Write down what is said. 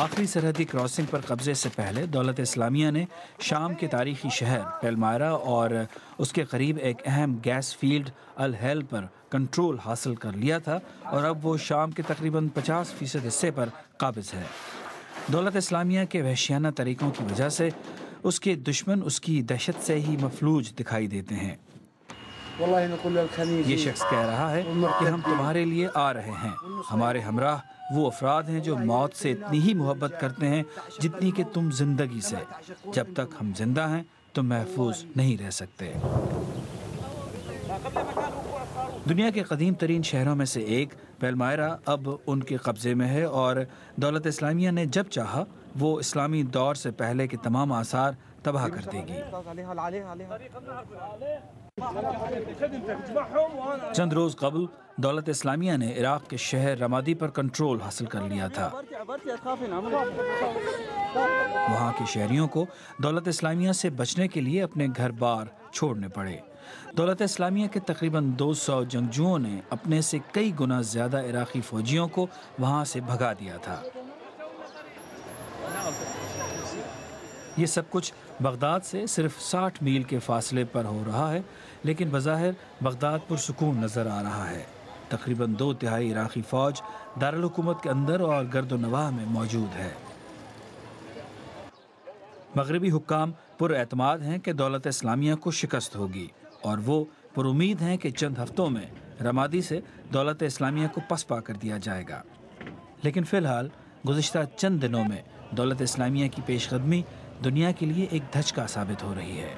آخری سرحدی کراسنگ پر قبضے سے پہلے دولت اسلامیہ نے شام کے تاریخی شہر پیلمائرا اور اس کے قریب ایک اہم گیس فیلڈ الہیل پر کنٹرول حاصل کر لیا تھا اور اب وہ شام کے تقریباً 50% حصے پر قابض ہے۔ دولت اسلامیہ کے وحشیانہ طریقوں کی وجہ سے اس کے دشمن اس کی دہشت سے ہی مفلوج دکھائی دیتے ہیں۔ یہ شخص کہہ رہا ہے کہ ہم تمہارے لیے آ رہے ہیں۔ ہمارے ہمراہ وہ افراد ہیں جو موت سے اتنی ہی محبت کرتے ہیں جتنی کہ تم زندگی سے۔ جب تک ہم زندہ ہیں تم محفوظ نہیں رہ سکتے۔ دنیا کے قدیم ترین شہروں میں سے ایک پیلمائرا اب ان کے قبضے میں ہے اور دولت اسلامیہ نے جب چاہا وہ اسلامی دور سے پہلے کے تمام آثار تباہ کر دے گی۔ چند روز قبل دولت اسلامیہ نے عراق کے شہر رمادی پر کنٹرول حاصل کر لیا تھا۔ وہاں کے شہریوں کو دولت اسلامیہ سے بچنے کے لیے اپنے گھر بار چھوڑنے پڑے۔ دولت اسلامیہ کے تقریباً 200 جنگجوؤں نے اپنے سے کئی گنا زیادہ عراقی فوجیوں کو وہاں سے بھگا دیا تھا۔ یہ سب کچھ بغداد سے صرف 60 میل کے فاصلے پر ہو رہا ہے، لیکن بظاہر بغداد پرسکون نظر آ رہا ہے۔ تقریباً 2/3 عراقی فوج دارالحکومت کے اندر اور گرد و نواح میں موجود ہے۔ مغربی حکام پر اعتماد ہیں کہ دولت اسلامیہ کو شکست ہوگی اور وہ پر امید ہیں کہ چند ہفتوں میں رمادی سے دولت اسلامیہ کو پسپا کر دیا جائے گا۔ لیکن فی الحال گزشتہ چند دنوں میں دولت اسلامیہ کی پیش قدمی دنیا کے لیے ایک دھچکا ثابت ہو رہی ہے۔